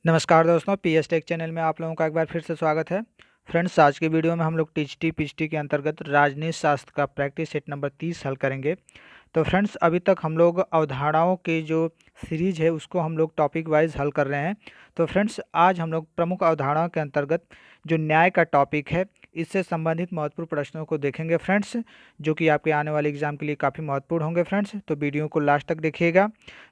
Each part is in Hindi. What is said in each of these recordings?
नमस्कार दोस्तों, पीएस टेक चैनल में आप लोगों का एक बार फिर से स्वागत है। फ्रेंड्स, आज की वीडियो में हम लोग टीजीटी पीजीटी के अंतर्गत राजनीति शास्त्र का प्रैक्टिस सेट नंबर 30 हल करेंगे। तो फ्रेंड्स, अभी तक हम लोग अवधारणाओं की जो सीरीज है उसको हम लोग टॉपिक वाइज हल कर रहे हैं। तो फ्रेंड्स, आज हम लोग प्रमुख अवधारणाओं के अंतर्गत जो न्याय का टॉपिक है इससे संबंधित महत्वपूर्ण प्रश्नों को देखेंगे फ्रेंड्स, जो कि आपके आने वाले एग्जाम के लिए काफ़ी महत्वपूर्ण होंगे फ्रेंड्स। तो वीडियो को लास्ट तक देखिएगा।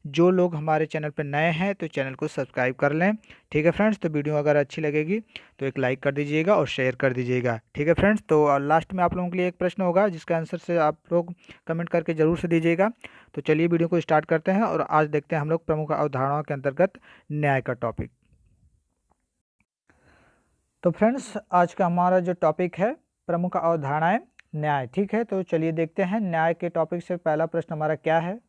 जो लोग हमारे चैनल पर नए हैं तो चैनल को सब्सक्राइब कर लें। ठीक है फ्रेंड्स, तो वीडियो अगर अच्छी लगेगी तो एक लाइक कर दीजिएगा और शेयर कर दीजिएगा। ठीक है फ्रेंड्स, तो लास्ट में आप लोगों के लिए एक प्रश्न होगा जिसका आंसर से आप लोग कमेंट करके ज़रूर से दीजिएगा। तो चलिए वीडियो को स्टार्ट करते हैं और आज देखते हैं हम लोग प्रमुख अवधारणाओं के अंतर्गत न्याय का टॉपिक। तो फ्रेंड्स, आज का हमारा जो टॉपिक है प्रमुख अवधारणाएं न्याय। ठीक है, तो चलिए देखते हैं न्याय के टॉपिक से पहला प्रश्न हमारा क्या है।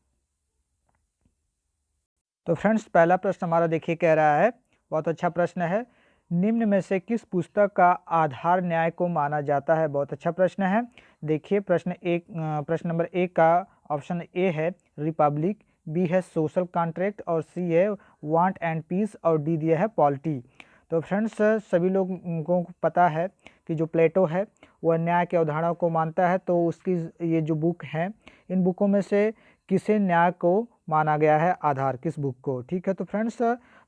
तो फ्रेंड्स, पहला प्रश्न हमारा देखिए क्या रहा है, बहुत अच्छा प्रश्न है। निम्न में से किस पुस्तक का आधार न्याय को माना जाता है? बहुत अच्छा प्रश्न है। देखिए प्रश्न नंबर 1 का ऑप्शन ए है रिपब्लिक, बी है सोशल कॉन्ट्रैक्ट और सी है वांट एंड पीस और डी दिया है पॉलिटी। तो फ्रेंड्स, सभी लोगों को पता है कि जो प्लेटो है वह न्याय की अवधारणा को मानता है। तो उसकी ये जो बुक है, इन बुकों में से किसे न्याय को माना गया है आधार, किस बुक को? ठीक है, तो फ्रेंड्स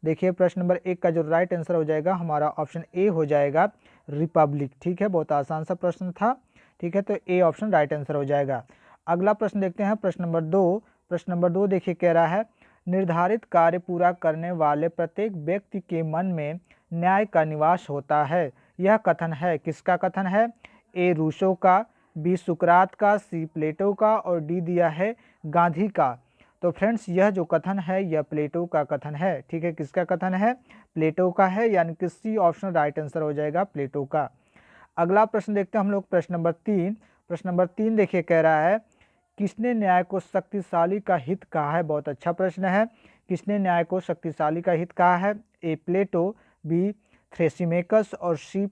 देखिए प्रश्न नंबर 1 का जो राइट आंसर हो जाएगा हमारा ऑप्शन ए हो जाएगा रिपब्लिक। ठीक है, बहुत आसान सा प्रश्न था। ठीक है, तो ए ऑप्शन राइट आंसर हो जाएगा। अगला प्रश्न देखते हैं, प्रश्न नंबर 2। प्रश्न नंबर 2 देखिए कह रहा है निर्धारित कार्य पूरा करने वाले प्रत्येक व्यक्ति के मन में न्याय का निवास होता है। यह कथन है, किसका कथन है? ए रूसो का, बी सुकरात का, सी प्लेटो का और डी दिया है गांधी का। तो फ्रेंड्स, यह जो कथन है यह प्लेटो का कथन है। ठीक है, किसका कथन है? प्लेटो का है, यानी कि सी ऑप्शन राइट आंसर हो जाएगा प्लेटो का। अगला प्रश्न देखते हैं हम लोग, प्रश्न नंबर 3। प्रश्न नंबर 3 देखिए कह रहा है किसने न्याय को शक्तिशाली का हित कहा है? बहुत अच्छा प्रश्न है। किसने न्याय को शक्तिशाली का हित कहा है? ए प्लेटो, बी थ्रेसिमेकस और सी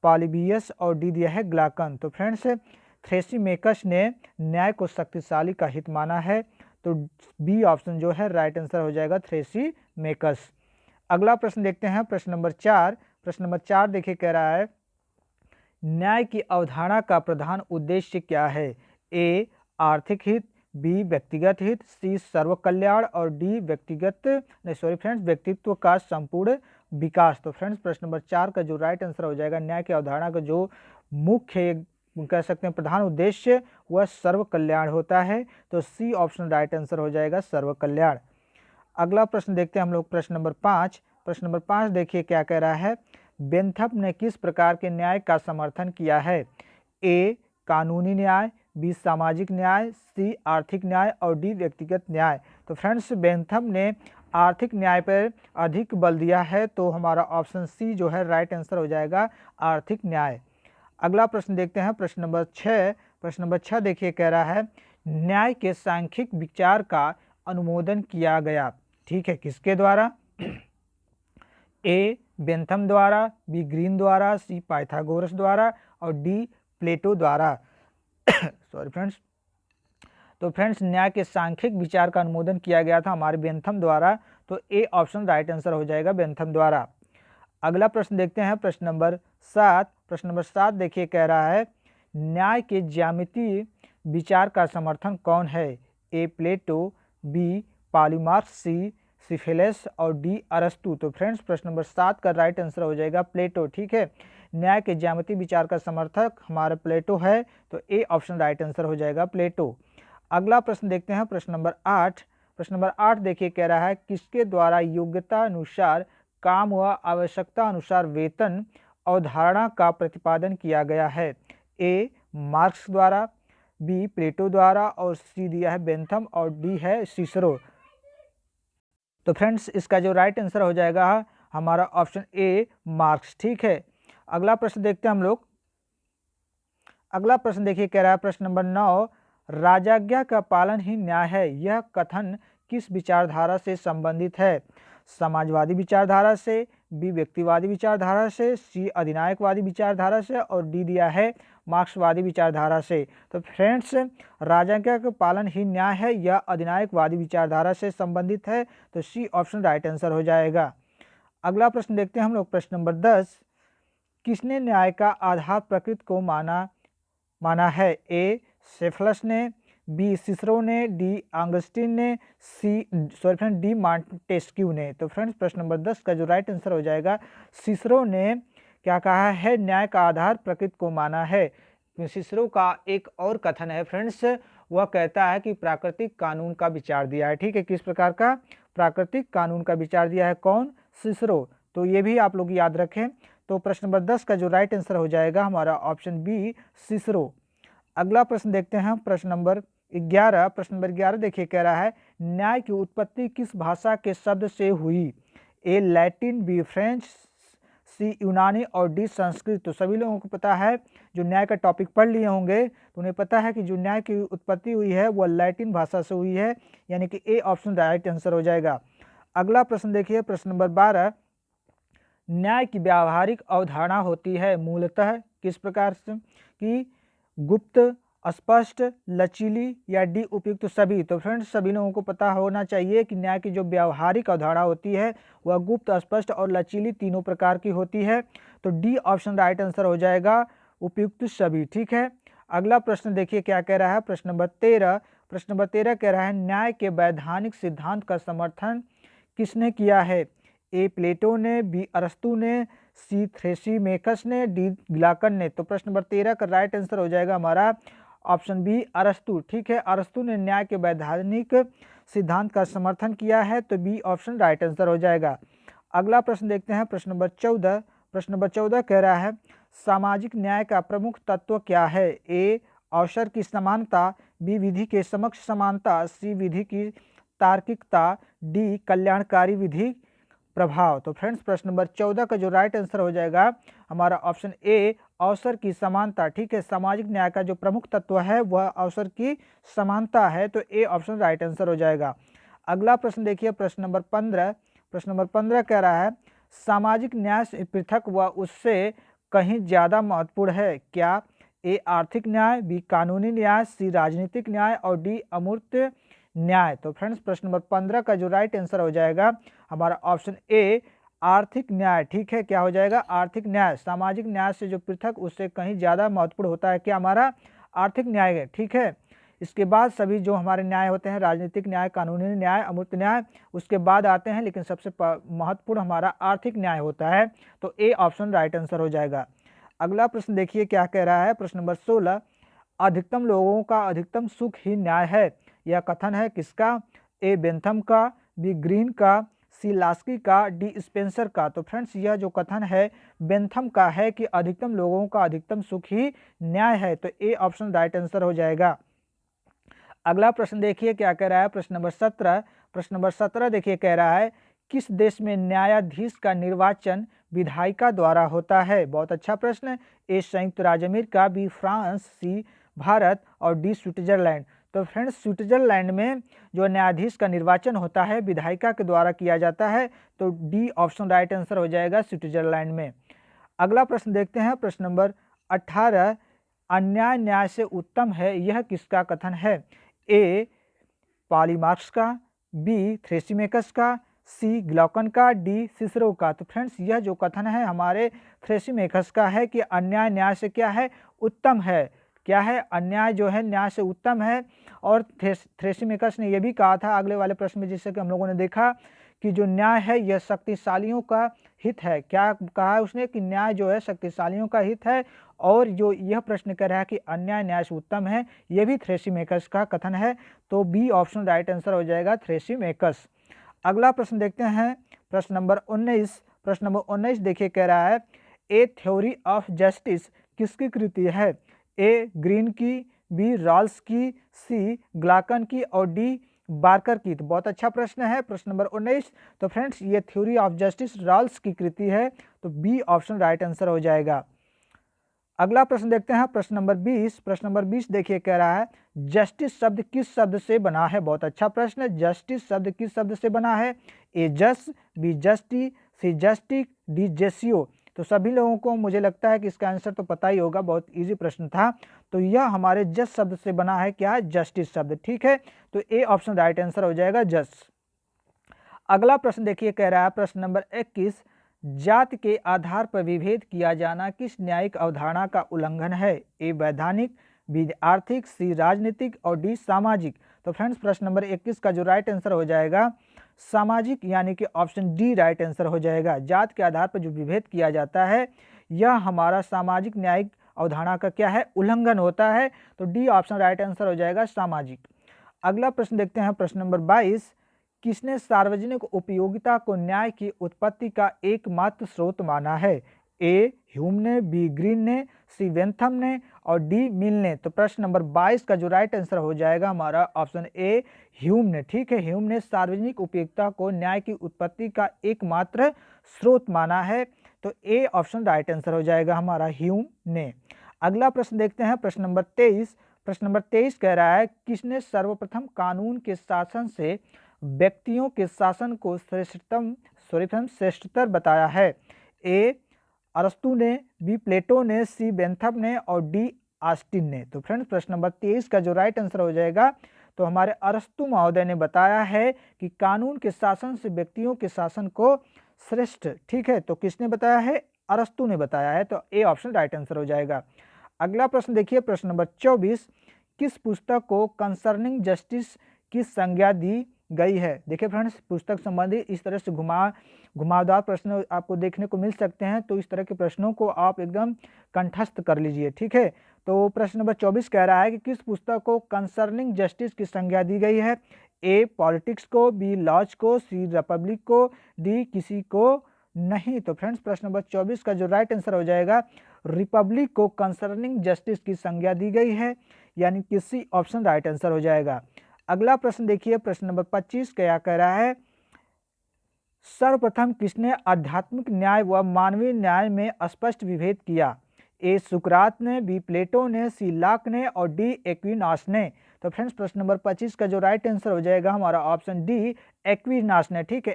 पॉलीबियस और डी दिया है ग्लाकन। तो फ्रेंड्स, थ्रेसिमेकस ने न्याय को शक्तिशाली का हित माना है, तो बी ऑप्शन जो है राइट आंसर हो जाएगा थ्रेसिमेकस। अगला प्रश्न देखते हैं, प्रश्न नंबर 4। प्रश्न नंबर 4 देखिए कह रहा है न्याय की अवधारणा का प्रधान उद्देश्य क्या है? ए आर्थिक हित, बी व्यक्तिगत हित, सी सर्व कल्याण और डी व्यक्तित्व का संपूर्ण विकास। तो फ्रेंड्स, प्रश्न नंबर 4 का जो राइट आंसर हो जाएगा न्याय की अवधारणा का जो मुख्य कह सकते हैं प्रधान उद्देश्य वह सर्व कल्याण होता है। तो सी ऑप्शन राइट आंसर हो जाएगा सर्व कल्याण। अगला प्रश्न देखते हैं हम लोग, प्रश्न नंबर 5। प्रश्न नंबर 5 देखिए क्या कह रहा है बेंथम ने किस प्रकार के न्याय का समर्थन किया है? ए कानूनी न्याय, बी सामाजिक न्याय, सी आर्थिक न्याय और डी व्यक्तिगत न्याय। तो फ्रेंड्स, बेंथम ने आर्थिक न्याय पर अधिक बल दिया है, तो हमारा ऑप्शन सी जो है राइट आंसर हो जाएगा आर्थिक न्याय। अगला प्रश्न देखते हैं, प्रश्न नंबर 6। प्रश्न नंबर 6 देखिए कह रहा है न्याय के सांख्यिक विचार का अनुमोदन किया गया। ठीक है, किसके द्वारा? ए बेंथम द्वारा, बी ग्रीन द्वारा, सी पाइथागोरस द्वारा और डी प्लेटो द्वारा। Sorry friends. तो फ्रेंड्स, न्याय के सांख्यिक विचार का अनुमोदन किया गया था हमारे बेंथम द्वारा, तो ए ऑप्शन राइट आंसर हो जाएगा बेंथम द्वारा। अगला प्रश्न देखते हैं, प्रश्न नंबर 7। प्रश्न नंबर 7 देखिए कह रहा है न्याय के ज्यामितीय विचार का समर्थन कौन है? ए प्लेटो, बी पॉलीमार्क्स, सी सिफिलिस और डी अरस्तु। तो फ्रेंड्स, प्रश्न नंबर 7 का राइट आंसर हो जाएगा प्लेटो। ठीक है, न्याय के ज्यामितीय विचार का समर्थक हमारा प्लेटो है, तो ए ऑप्शन राइट आंसर हो जाएगा प्लेटो। अगला प्रश्न देखते हैं, प्रश्न नंबर 8। प्रश्न नंबर 8 देखिए कह रहा है किसके द्वारा योग्यता अनुसार काम व आवश्यकता अनुसार वेतन अवधारणा का प्रतिपादन किया गया है? ए मार्क्स द्वारा, बी प्लेटो द्वारा और सी दिया है बेंथम और डी है सिसरो। तो फ्रेंड्स, इसका जो राइट आंसर हो जाएगा हमारा ऑप्शन ए मार्क्स। ठीक है, अगला प्रश्न देखते हैं हम लोग। अगला प्रश्न देखिए कह रहा है प्रश्न नंबर 9 राजाज्ञा का पालन ही न्याय है, यह कथन किस विचारधारा से संबंधित है? समाजवादी विचारधारा से, बी व्यक्तिवादी विचारधारा से, सी अधिनायकवादी विचारधारा से और डी दिया है मार्क्सवादी विचारधारा से। तो फ्रेंड्स, राजाज्ञा का पालन ही न्याय है यह अधिनायकवादी विचारधारा से संबंधित है, तो सी ऑप्शन राइट आंसर हो जाएगा। अगला प्रश्न देखते हैं हम लोग, प्रश्न नंबर 10, किसने न्याय का आधार प्रकृति को माना है? ए सेफलस ने, बी सिसरो ने, डी आगस्टीन ने, डी मॉन्टेस्क्यू ने। तो फ्रेंड्स प्रश्न नंबर 10 का जो राइट आंसर हो जाएगा, सिसरो ने क्या कहा है? न्याय का आधार प्रकृति को माना है। सिसरो का एक और कथन है फ्रेंड्स, वह कहता है कि प्राकृतिक कानून का विचार दिया है। ठीक है, किस प्रकार का? प्राकृतिक कानून का विचार दिया है कौन? सिसरो। तो ये भी आप लोग याद रखें। तो प्रश्न नंबर 10 का जो राइट आंसर हो जाएगा हमारा ऑप्शन बी सिसरो। अगला प्रश्न देखते हैं, प्रश्न नंबर 11। प्रश्न नंबर 11 देखिए, कह रहा है न्याय की उत्पत्ति किस भाषा के शब्द से हुई? ए लैटिन, बी फ्रेंच, सी यूनानी और डी संस्कृत। तो सभी लोगों को पता है, जो न्याय का टॉपिक पढ़ लिए होंगे तो उन्हें पता है कि जो न्याय की उत्पत्ति हुई है वह लैटिन भाषा से हुई है, यानी कि ए ऑप्शन राइट आंसर हो जाएगा। अगला प्रश्न देखिए, प्रश्न नंबर 12, न्याय की व्यावहारिक अवधारणा होती है मूलतः किस प्रकार से? कि गुप्त, स्पष्ट, लचीली या डी उपयुक्त सभी। तो फ्रेंड्स सभी लोगों को पता होना चाहिए कि न्याय की जो व्यावहारिक अवधारणा होती है वह गुप्त, स्पष्ट और लचीली तीनों प्रकार की होती है। तो डी ऑप्शन राइट आंसर हो जाएगा, उपयुक्त सभी। ठीक है, अगला प्रश्न देखिए क्या कह रहा है, प्रश्न नंबर 13। प्रश्न नंबर 13 कह रहा है न्याय के वैधानिक सिद्धांत का समर्थन किसने किया है? ए प्लेटो ने, बी अरस्तु ने, सी थ्रेसिमेकस ने, डी ग्लाकन ने। तो प्रश्न नंबर 13 का राइट आंसर हो जाएगा हमारा ऑप्शन बी अरस्तु। ठीक है, अरस्तु ने न्याय के वैधानिक सिद्धांत का समर्थन किया है, तो बी ऑप्शन राइट आंसर हो जाएगा। अगला प्रश्न देखते हैं, प्रश्न नंबर 14। प्रश्न नंबर 14 कह रहा है सामाजिक न्याय का प्रमुख तत्व क्या है? ए अवसर की समानता, बी विधि के समक्ष समानता, सी विधि की तार्किकता, डी कल्याणकारी विधि प्रभाव। तो फ्रेंड्स प्रश्न नंबर 14 का जो राइट आंसर हो जाएगा हमारा ऑप्शन ए अवसर की समानता। ठीक है, सामाजिक न्याय का जो प्रमुख तत्व है वह अवसर की समानता है, तो ए ऑप्शन राइट आंसर हो जाएगा। अगला प्रश्न देखिए, प्रश्न नंबर 15। प्रश्न नंबर 15 कह रहा है सामाजिक न्याय से पृथक व उससे कहीं ज्यादा महत्वपूर्ण है क्या? ए आर्थिक न्याय, बी कानूनी न्याय, सी राजनीतिक न्याय और डी अमूर्त न्याय। तो फ्रेंड्स प्रश्न नंबर 15 का जो राइट आंसर हो जाएगा हमारा ऑप्शन ए आर्थिक न्याय। ठीक है, क्या हो जाएगा? आर्थिक न्याय। सामाजिक न्याय से जो पृथक उससे कहीं ज़्यादा महत्वपूर्ण होता है क्या? हमारा आर्थिक न्याय है। ठीक है, इसके बाद सभी जो हमारे न्याय होते हैं राजनीतिक न्याय, कानूनी न्याय, अमूर्त न्याय उसके बाद आते हैं, लेकिन सबसे महत्वपूर्ण हमारा आर्थिक न्याय होता है, तो ए ऑप्शन राइट आंसर हो जाएगा। अगला प्रश्न देखिए क्या कह रहा है, प्रश्न नंबर 16, अधिकतम लोगों का अधिकतम सुख ही न्याय है, यह कथन है किसका? ए बेंथम का, बी ग्रीन का, सी लास्की का, डी स्पेंसर का। तो फ्रेंड्स यह जो कथन है बेंथम का है कि अधिकतम लोगों का अधिकतम सुख ही न्याय है, तो ए ऑप्शन राइट आंसर हो जाएगा। अगला प्रश्न देखिए क्या कह रहा है, प्रश्न नंबर 17। प्रश्न नंबर 17 देखिए कह रहा है किस देश में न्यायाधीश का निर्वाचन विधायिका द्वारा होता है? बहुत अच्छा प्रश्न। ए संयुक्त राज्य अमेरिका, बी फ्रांस, सी भारत और डी स्विट्जरलैंड। तो फ्रेंड्स स्विट्जरलैंड में जो न्यायाधीश का निर्वाचन होता है विधायिका के द्वारा किया जाता है, तो डी ऑप्शन राइट आंसर हो जाएगा स्विट्जरलैंड में। अगला प्रश्न देखते हैं, प्रश्न नंबर 18, अन्याय न्याय से उत्तम है यह किसका कथन है? ए पॉलीमार्क्स का, बी थ्रेसिमेकस का, सी ग्लॉकन का, डी सिसरो का। तो फ्रेंड्स यह जो कथन है हमारे थ्रेसिमेकस का है कि अन्याय न्याय से क्या है? उत्तम है। क्या है? अन्याय जो है न्याय से उत्तम है। और थ्रेसिमेकस ने यह भी कहा था अगले वाले प्रश्न में, जिससे कि हम लोगों ने देखा कि जो न्याय है यह शक्तिशालियों का हित है। क्या कहा है उसने? कि न्याय जो है शक्तिशालियों का हित है। और जो यह प्रश्न कर रहा है कि अन्याय न्याय से उत्तम है, यह भी थ्रेसिमेकस का कथन है, तो बी ऑप्शन राइट आंसर हो जाएगा थ्रेसिमेकस। अगला प्रश्न देखते हैं, प्रश्न नंबर 19। प्रश्न नंबर 19 देखिए कह रहा है ए थ्योरी ऑफ जस्टिस किसकी कृति है? ए ग्रीन की, बी रॉल्स की, सी ग्लाकन की और डी बार्कर की। तो बहुत अच्छा प्रश्न है प्रश्न नंबर 19। तो फ्रेंड्स ये थ्योरी ऑफ जस्टिस रॉल्स की कृति है, तो बी ऑप्शन राइट आंसर हो जाएगा। अगला प्रश्न देखते हैं, प्रश्न नंबर 20। प्रश्न नंबर 20 देखिए कह रहा है जस्टिस शब्द किस शब्द से बना है? बहुत अच्छा प्रश्न। जस्टिस शब्द किस शब्द से बना है? ए जस, बी जस्टी, सी जस्टिक, डी जेसियो। तो सभी लोगों को मुझे लगता है कि इसका आंसर तो पता ही होगा, बहुत इजी प्रश्न था। तो यह हमारे जस शब्द से बना है। क्या है? जस्टिस शब्द। ठीक है, तो ए ऑप्शन राइट आंसर हो जाएगा जस। अगला प्रश्न देखिए कह रहा है प्रश्न नंबर 21, जाति के आधार पर विभेद किया जाना किस न्यायिक अवधारणा का उल्लंघन है? ए वैधानिक, बी आर्थिक, सी राजनीतिक और डी सामाजिक। तो फ्रेंड्स प्रश्न नंबर 21 का जो राइट आंसर हो जाएगा सामाजिक, यानी कि ऑप्शन डी राइट आंसर हो जाएगा। जाति के आधार पर जो विभेद किया जाता है यह हमारा सामाजिक न्यायिक अवधारणा का क्या है? उल्लंघन होता है। तो डी ऑप्शन राइट आंसर हो जाएगा सामाजिक। अगला प्रश्न देखते हैं, प्रश्न नंबर 22, किसने सार्वजनिक उपयोगिता को न्याय की उत्पत्ति का एकमात्र स्रोत माना है? ए ह्यूम ने, बी ग्रीन ने, सी बेंथम ने और डी मिल ने। तो प्रश्न नंबर 22 का जो राइट आंसर हो जाएगा हमारा ऑप्शन ए ह्यूम ने। ठीक है, ह्यूम ने सार्वजनिक उपयोगिता को न्याय की उत्पत्ति का एकमात्र स्रोत माना है। तो ए ऑप्शन राइट आंसर हो जाएगा हमारा ह्यूम ने। अगला प्रश्न देखते हैं, प्रश्न नंबर 23। प्रश्न नंबर 23 कह रहा है, किसने सर्वप्रथम कानून के शासन से व्यक्तियों के शासन को श्रेष्ठतर बताया है? ए अरस्तु ने, बी प्लेटो ने, सी बेंथम ने और डी ऑस्टिन ने। तो फ्रेंड्स प्रश्न नंबर 23 का जो राइट आंसर हो जाएगा तो हमारे अरस्तु महोदय ने बताया है कि कानून के शासन से व्यक्तियों के शासन को श्रेष्ठ, ठीक है, तो किसने बताया है? अरस्तु ने बताया है। तो ए ऑप्शन राइट आंसर हो जाएगा। अगला प्रश्न देखिए, प्रश्न नंबर 24, किस पुस्तक को कंसर्निंग जस्टिस की संज्ञा दी गई है? देखिए फ्रेंड्स, पुस्तक संबंधी इस तरह से घुमावदार प्रश्न आपको देखने को मिल सकते हैं, तो इस तरह के प्रश्नों को आप एकदम कंठस्थ कर लीजिए। ठीक है, तो प्रश्न नंबर 24 कह रहा है कि किस पुस्तक को कंसर्निंग जस्टिस की संज्ञा दी गई है? ए पॉलिटिक्स को, बी लॉज को, सी रिपब्लिक को, डी किसी को नहीं। तो फ्रेंड्स प्रश्न नंबर 24 का जो राइट आंसर हो जाएगा रिपब्लिक को कंसर्निंग जस्टिस की संज्ञा दी गई है, यानी कि सी ऑप्शन राइट आंसर हो जाएगा। अगला प्रश्न देखिए, प्रश्न नंबर 25 क्या कह रहा है, सर्वप्रथम किसने आध्यात्मिक न्याय व मानवीय न्याय में स्पष्ट विभेद किया? ए सुकरात ने, बी प्लेटो ने, सी लॉक ने और डी एक्विनास ने। तो फ्रेंड्स प्रश्न नंबर 25 का जो राइट आंसर हो जाएगा हमारा ऑप्शन डी एक्विनास ने। ठीक है,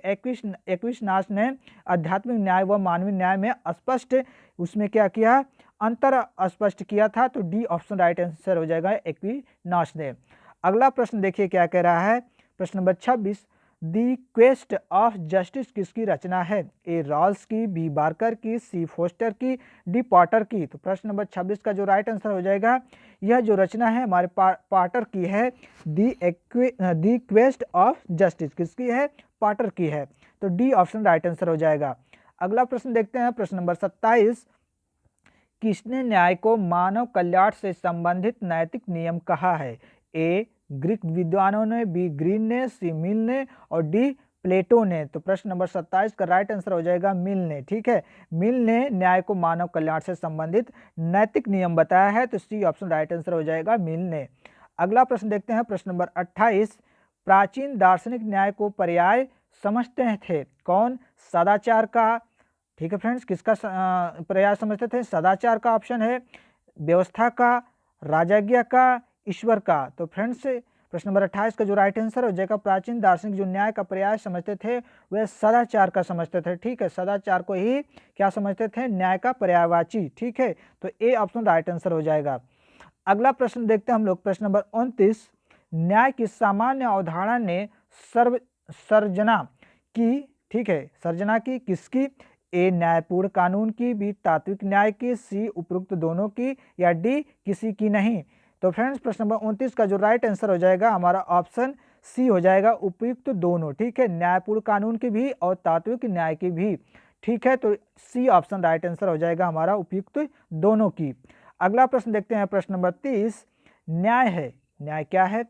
एक्विनास ने आध्यात्मिक न्याय व मानवीय न्याय में स्पष्ट उसमें क्या किया? अंतर स्पष्ट किया था। तो डी ऑप्शन राइट आंसर हो जाएगा एक्विनास ने। अगला प्रश्न देखिए क्या कह रहा है, प्रश्न number 26, the quest of justice किसकी रचना है? ए रॉल्स की, बी बार्कर की, सी फोस्टर की, डी पॉटर की। तो प्रश्न नंबर 26 का जो राइट आंसर हो जाएगा, यह जो रचना है हमारे पॉटर की है। दी क्वेस्ट ऑफ जस्टिस किसकी है? पॉटर की है। तो डी ऑप्शन राइट आंसर हो जाएगा। अगला प्रश्न देखते हैं, प्रश्न नंबर 27, किसने न्याय को मानव कल्याण से संबंधित नैतिक नियम कहा है? ए ग्रीक विद्वानों ने, बी ग्रीन ने, सी मिल ने और डी प्लेटो ने। तो प्रश्न नंबर 27 का राइट आंसर हो जाएगा मिल ने। ठीक है, मिल ने न्याय को मानव कल्याण से संबंधित नैतिक नियम बताया है। तो सी ऑप्शन राइट आंसर हो जाएगा मिल ने। अगला प्रश्न देखते हैं, प्रश्न नंबर 28, प्राचीन दार्शनिक न्याय को पर्याय समझते थे कौन? सदाचार का, ठीक है फ्रेंड्स, किसका पर्याय समझते थे? सदाचार का ऑप्शन है, व्यवस्था का, राजज्ञा का, ईश्वर का। तो फ्रेंड्स प्रश्न नंबर 28 का जो राइट आंसर हो जाएगा, प्राचीन दार्शनिक जो न्याय का पर्याय समझते थे वह सदाचार का समझते थे। ठीक है, सदाचार को ही क्या समझते थे? न्याय का पर्यायवाची। ठीक है, तो ए ऑप्शन राइट आंसर हो जाएगा। अगला प्रश्न देखते हैं हम लोग, प्रश्न नंबर 29, न्याय की सामान्य अवधारणा ने सर्जना की, ठीक है, सर्जना की किसकी? ए न्यायपूर्ण कानून की, बी तात्विक न्याय की, सी उपरोक्त दोनों की या डी किसी की नहीं। तो फ्रेंड्स प्रश्न नंबर 29 का जो राइट आंसर हो जाएगा हमारा ऑप्शन सी हो जाएगा, उपयुक्त दोनों। ठीक है, न्यायपूर्ण कानून की भी और तात्विक न्याय की भी। ठीक है, तो सी ऑप्शन राइट आंसर हो जाएगा हमारा, उपयुक्त दोनों की। अगला प्रश्न देखते हैं, प्रश्न नंबर 30, न्याय है, न्याय क्या है?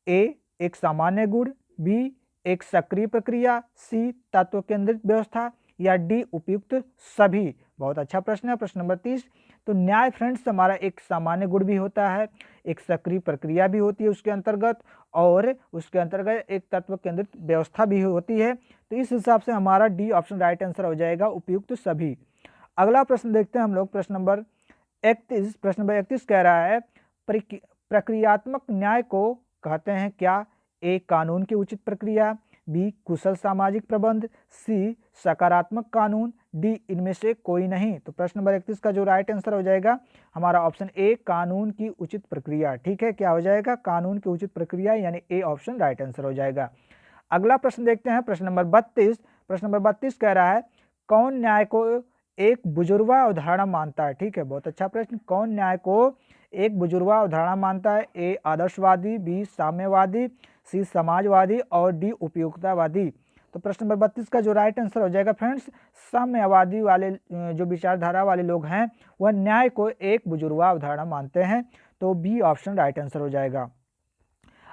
ए एक सामान्य गुण, बी एक सक्रिय प्रक्रिया, सी तत्व केंद्रित व्यवस्था या डी उपयुक्त सभी। बहुत अच्छा प्रश्न है प्रश्न नंबर 30। तो न्याय फ्रेंड्स हमारा एक सामान्य गुण भी होता है, एक सक्रिय प्रक्रिया भी होती है उसके अंतर्गत, और उसके अंतर्गत एक तत्व केंद्रित व्यवस्था भी होती है। तो इस हिसाब से हमारा डी ऑप्शन राइट आंसर हो जाएगा, उपयुक्त सभी। अगला प्रश्न देखते हैं हम लोग, प्रश्न नंबर 31। प्रश्न नंबर 31 कह रहा है, प्रक्रियात्मक न्याय को कहते हैं क्या? ए कानून की उचित प्रक्रिया, बी कुशल सामाजिक प्रबंध, सी सकारात्मक कानून, डी इनमें से कोई नहीं। तो प्रश्न नंबर 31 का जो राइट आंसर हो जाएगा हमारा ऑप्शन ए कानून की उचित प्रक्रिया। ठीक है, क्या हो जाएगा? कानून की उचित प्रक्रिया, यानी ए ऑप्शन राइट आंसर हो जाएगा। अगला प्रश्न देखते हैं, प्रश्न नंबर 32। प्रश्न नंबर 32 कह रहा है, कौन न्याय को एक बुजुर्गा अवधारणा मानता है? ठीक है, बहुत अच्छा प्रश्न। कौन न्याय को एक बुजुर्गा अवधारणा मानता है? ए आदर्शवादी, बी साम्यवादी, सी समाजवादी और डी उपयोगितावादी। तो प्रश्न नंबर 32 का जो राइट आंसर हो जाएगा फ्रेंड्स, साम्यवादी वाले जो विचारधारा वाले लोग हैं वह न्याय को एक बुजुर्गा अवधारणा मानते हैं। तो बी ऑप्शन राइट आंसर हो जाएगा।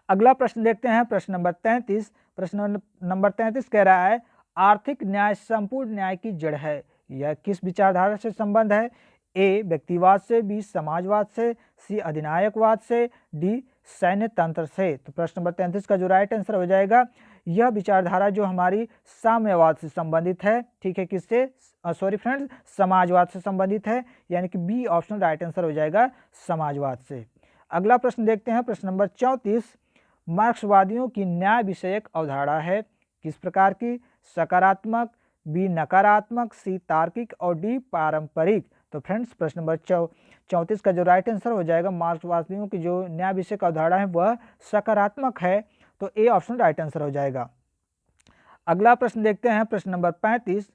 अगला प्रश्न देखते हैं, प्रश्न नंबर 33। प्रश्न नंबर 33 कह रहा है आर्थिक न्याय संपूर्ण न्याय की जड़ है। यह किस विचारधारा से संबंध है? ए व्यक्तिवाद से, बी समाजवाद से, सी अधिनायकवाद से, डी सैन्य तंत्र से। तो प्रश्न नंबर 33 का जो राइट आंसर हो जाएगा, यह विचारधारा जो हमारी साम्यवाद से संबंधित है। ठीक है, किससे? सॉरी फ्रेंड्स, समाजवाद से संबंधित है, यानी कि बी ऑप्शन राइट आंसर हो जाएगा समाजवाद से। अगला प्रश्न देखते हैं, प्रश्न नंबर 34। मार्क्सवादियों की न्याय विषयक अवधारणा है किस प्रकार की? सकारात्मक, बी नकारात्मक, सी तार्किक और डी पारंपरिक। तो फ्रेंड्स प्रश्न नंबर 34 का जो राइट आंसर हो जाएगा, मार्क्सवादियों की जो न्याय विषयक अवधारणा है वह सकारात्मक है। तो ए ऑप्शन राइट आंसर हो जाएगा। अगला प्रश्न देखते हैं, प्रश्न नंबर 35।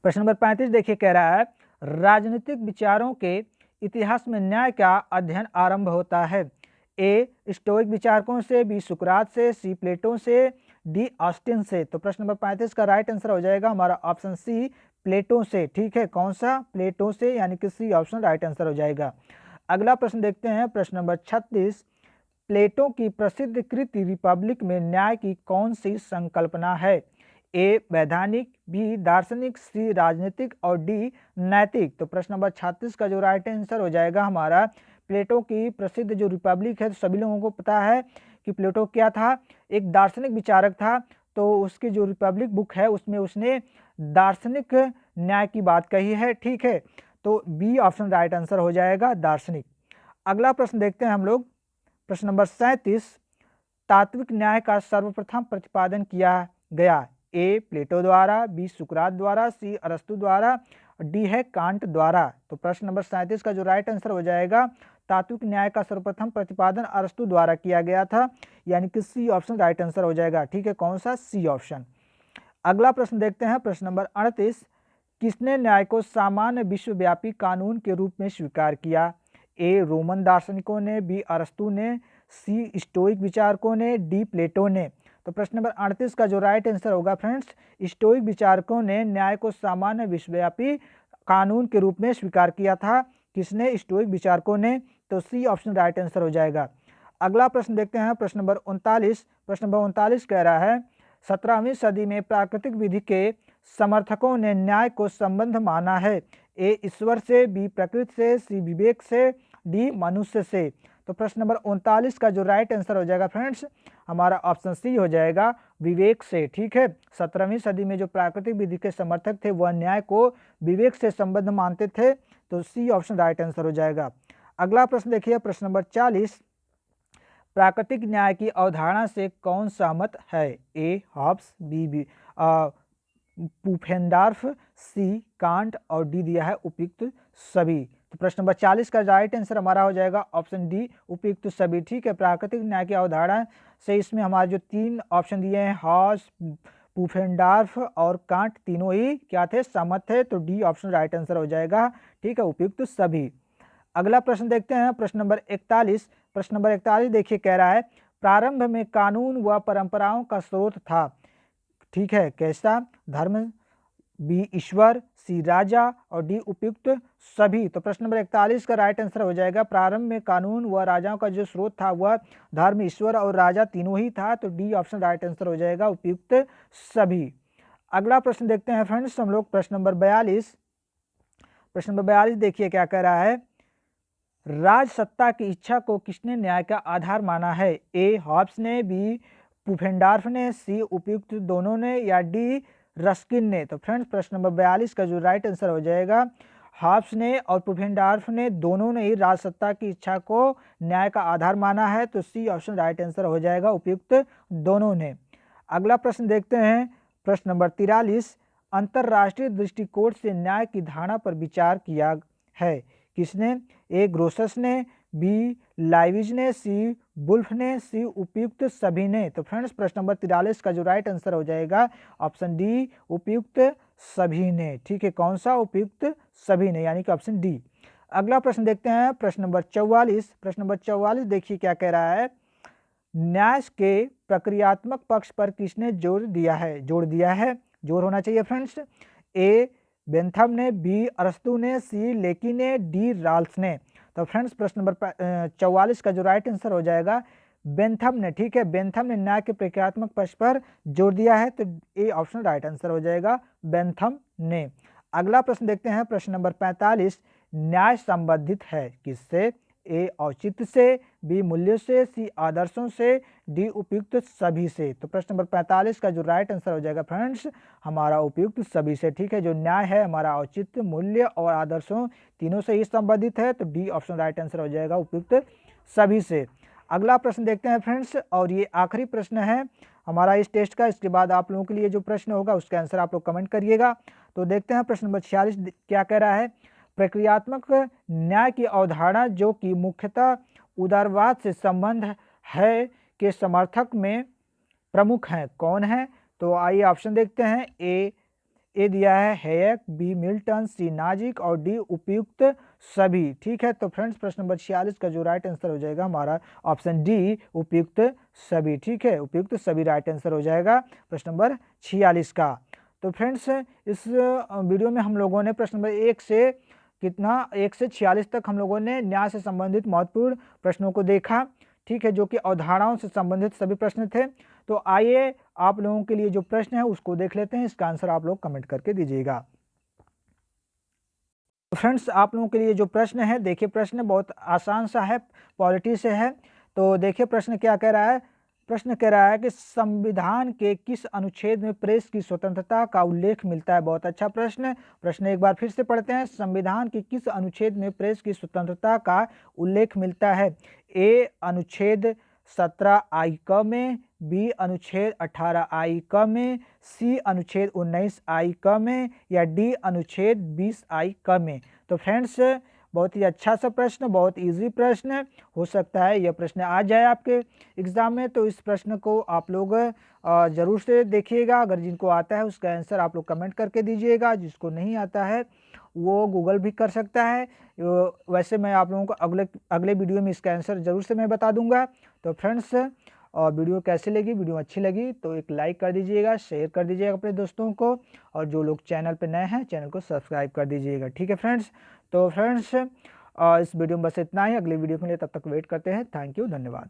प्रश्न नंबर 35 देखिए, कह रहा है राजनीतिक विचारों के इतिहास में न्याय का अध्ययन आरंभ होता है। ए स्टोइक विचारकों से, बी सुकरात से, सी प्लेटो से, डी ऑस्टिन से। तो प्रश्न नंबर 35 का राइट आंसर हो जाएगा हमारा ऑप्शन सी प्लेटो से। ठीक है, कौन सा? प्लेटो से, यानी कि सी ऑप्शन राइट आंसर हो जाएगा। अगला प्रश्न देखते हैं, प्रश्न नंबर 36। प्लेटो की प्रसिद्ध कृति रिपब्लिक में न्याय की कौन सी संकल्पना है? ए वैधानिक, बी दार्शनिक, सी राजनीतिक और डी नैतिक। तो प्रश्न नंबर 36 का जो राइट आंसर हो जाएगा हमारा, प्लेटो की प्रसिद्ध जो रिपब्लिक है, तो सभी लोगों को पता है कि प्लेटो क्या था, एक दार्शनिक विचारक था। तो उसकी जो रिपब्लिक बुक है उसमें उसने दार्शनिक न्याय की बात कही है। ठीक है, तो बी ऑप्शन राइट आंसर हो जाएगा दार्शनिक। अगला प्रश्न देखते हैं हम लोग, प्रश्न नंबर 37। तात्विक न्याय का सर्वप्रथम प्रतिपादन किया गया? ए प्लेटो द्वारा, बी सुकरात द्वारा, सी अरस्तु द्वारा, डी है कांट द्वारा। तो प्रश्न नंबर 37 का जो राइट आंसर हो जाएगा, तात्विक न्याय का सर्वप्रथम प्रतिपादन अरस्तु द्वारा किया गया था, यानी कि सी ऑप्शन राइट आंसर हो जाएगा। ठीक है, कौन सा? C option. अगला प्रश्न देखते हैं, प्रश्न नंबर 38। किसने न्याय को सामान्य विश्वव्यापी कानून के रूप में स्वीकार किया? ए रोमन दार्शनिकों ने, बी अरस्तु ने, सी स्टोइक विचारकों ने, डी प्लेटो ने। तो प्रश्न नंबर 38 का जो राइट आंसर होगा फ्रेंड्स, स्टोइक विचारकों ने न्याय को सामान्य विश्वव्यापी कानून के रूप में स्वीकार किया था। किसने? स्टोइक विचारकों ने। तो सी ऑप्शन राइट आंसर हो जाएगा। अगला प्रश्न देखते हैं, प्रश्न नंबर 39। प्रश्न नंबर 39 कह रहा है 17वीं सदी में प्राकृतिक विधि के समर्थकों ने न्याय को संबंध माना है। ए ईश्वर से, बी प्रकृति से, सी विवेक से, डी मनुष्य से। तो प्रश्न नंबर 39 का जो राइट आंसर हो जाएगा फ्रेंड्स, हमारा ऑप्शन सी हो जाएगा विवेक से। ठीक है, 17वीं सदी में जो प्राकृतिक विधि के समर्थक थे वह न्याय को विवेक से संबंध मानते थे। तो सी ऑप्शन राइट आंसर हो जाएगा। अगला प्रश्न देखिए, प्रश्न नंबर 40। प्राकृतिक न्याय की अवधारणा से कौन सहमत है? ए हॉब्स, बी पुफेनडॉर्फ, सी कांट और डी दिया है उपयुक्त सभी। तो प्रश्न नंबर 40 का राइट आंसर हमारा हो जाएगा ऑप्शन डी उपयुक्त सभी। ठीक है, प्राकृतिक न्याय की अवधारणा से इसमें हमारे जो तीन ऑप्शन दिए हैं, हॉब्स, पुफेनडॉर्फ और कांट, तीनों ही क्या थे? सहमत थे। तो डी ऑप्शन राइट आंसर हो जाएगा। ठीक है, उपयुक्त सभी। अगला प्रश्न देखते हैं, प्रश्न नंबर 41। प्रश्न नंबर 41 देखिए, कह रहा है प्रारंभ में कानून व परंपराओं का स्रोत था। ठीक है, कैसा? धर्म, बी ईश्वर, सी राजा और डी उपयुक्त सभी। तो प्रश्न नंबर 41 का राइट आंसर हो जाएगा प्रारंभ में कानून व राजाओं का जो स्रोत था वह धर्म, ईश्वर और राजा तीनों ही था। तो डी ऑप्शन राइट आंसर हो जाएगा उपयुक्त सभी। अगला प्रश्न देखते हैं फ्रेंड्स हम लोग, प्रश्न नंबर 42। प्रश्न नंबर 42 देखिए क्या कह रहा है, राज सत्ता की इच्छा को किसने न्याय का आधार माना है? ए हॉब्स ने, बी पुफेनडॉर्फ ने, सी उपयुक्त दोनों ने या डी रस्किन ने। तो फ्रेंड्स प्रश्न नंबर 42 का जो राइट आंसर हो जाएगा, हॉब्स ने और पुफेनडॉर्फ ने दोनों ने ही राजसत्ता की इच्छा को न्याय का आधार माना है। तो सी ऑप्शन राइट आंसर हो जाएगा उपयुक्त दोनों ने। अगला प्रश्न देखते हैं, प्रश्न नंबर 43। अंतरराष्ट्रीय दृष्टिकोण से न्याय की धारणा पर विचार किया है किसने? ए ग्रोसस ने, बी लाइविज ने, सी वुल्फ ने, सी उपयुक्त सभी ने। तो फ्रेंड्स प्रश्न नंबर 43 का जो राइट आंसर हो जाएगा ऑप्शन डी, उपयुक्त सभी ने। ठीक है, कौन सा? उपयुक्त सभी ने, यानी कि ऑप्शन डी। अगला प्रश्न देखते हैं, प्रश्न नंबर 44। प्रश्न नंबर 44 देखिए क्या कह रहा है, न्याय के प्रक्रियात्मक पक्ष पर किसने जोर दिया है? जोर होना चाहिए फ्रेंड्स। ए बेंथम ने, बी अरस्तु ने, सी लेकी ने, डी राल्स ने। तो फ्रेंड्स प्रश्न नंबर 44 का जो राइट आंसर हो जाएगा बेंथम ने। ठीक है, बेंथम ने न्याय के प्रक्रियात्मक पक्ष पर जोर दिया है, तो ए ऑप्शन राइट आंसर हो जाएगा, बेंथम ने। अगला प्रश्न देखते हैं, प्रश्न नंबर 45। न्याय संबंधित है किससे? ए औचित्य से, बी मूल्यों से, सी आदर्शों से, डी उपयुक्त सभी से। तो प्रश्न नंबर 45 का जो राइट आंसर हो जाएगा फ्रेंड्स हमारा उपयुक्त सभी से। ठीक है, जो न्याय है हमारा औचित्य, मूल्य और आदर्शों तीनों से ही संबंधित है, तो डी ऑप्शन राइट आंसर हो जाएगा, उपयुक्त सभी से। अगला प्रश्न देखते हैं फ्रेंड्स, और ये आखिरी प्रश्न है हमारा इस टेस्ट का। इसके बाद आप लोगों के लिए जो प्रश्न होगा उसका आंसर आप लोग कमेंट करिएगा। तो देखते हैं प्रश्न नंबर 46 क्या कह रहा है, प्रक्रियात्मक न्याय की अवधारणा जो कि मुख्यतः उदारवाद से संबंध है के समर्थक में प्रमुख हैं, कौन है? तो आइए ऑप्शन देखते हैं। ए दिया है हैयक, बी मिल्टन, सी नाजिक और डी उपयुक्त सभी। ठीक है, तो फ्रेंड्स प्रश्न नंबर 46 का जो राइट आंसर हो जाएगा हमारा ऑप्शन डी, उपयुक्त सभी। ठीक है, उपयुक्त सभी राइट आंसर हो जाएगा प्रश्न नंबर 46 का। तो फ्रेंड्स इस वीडियो में हम लोगों ने प्रश्न नंबर 1 से 46 तक हम लोगों ने न्याय से संबंधित महत्वपूर्ण प्रश्नों को देखा। ठीक है, जो कि अवधारणाओं से संबंधित सभी प्रश्न थे। तो आइए आप लोगों के लिए जो प्रश्न है उसको देख लेते हैं, इसका आंसर आप लोग कमेंट करके दीजिएगा। तो फ्रेंड्स आप लोगों के लिए जो प्रश्न है, देखिए प्रश्न बहुत आसान सा है, पॉलिटी से है। तो देखिए प्रश्न क्या कह रहा है, प्रश्न कह रहा है कि संविधान के किस अनुच्छेद में प्रेस की स्वतंत्रता का उल्लेख मिलता है? बहुत अच्छा प्रश्न। प्रश्न एक बार फिर से पढ़ते हैं, संविधान के किस अनुच्छेद में प्रेस की स्वतंत्रता का उल्लेख मिलता है? ए अनुच्छेद 17 आई क में, बी अनुच्छेद 18 आई क में, सी अनुच्छेद 19 आई क में, या डी अनुच्छेद 20 आई क में। तो फ्रेंड्स बहुत ही अच्छा सा प्रश्न, बहुत इजी प्रश्न, हो सकता है यह प्रश्न आ जाए आपके एग्जाम में। तो इस प्रश्न को आप लोग जरूर से देखिएगा। अगर जिनको आता है उसका आंसर आप लोग कमेंट करके दीजिएगा, जिसको नहीं आता है वो गूगल भी कर सकता है। वैसे मैं आप लोगों को अगले वीडियो में इसका आंसर जरूर से मैं बता दूंगा। तो फ्रेंड्स और वीडियो कैसे लगी, वीडियो अच्छी लगी तो एक लाइक कर दीजिएगा, शेयर कर दीजिएगा अपने दोस्तों को, और जो लोग चैनल पे नए हैं चैनल को सब्सक्राइब कर दीजिएगा। ठीक है फ्रेंड्स, तो फ्रेंड्स इस वीडियो में बस इतना ही। अगले वीडियो के लिए तब तक वेट करते हैं। थैंक यू, धन्यवाद।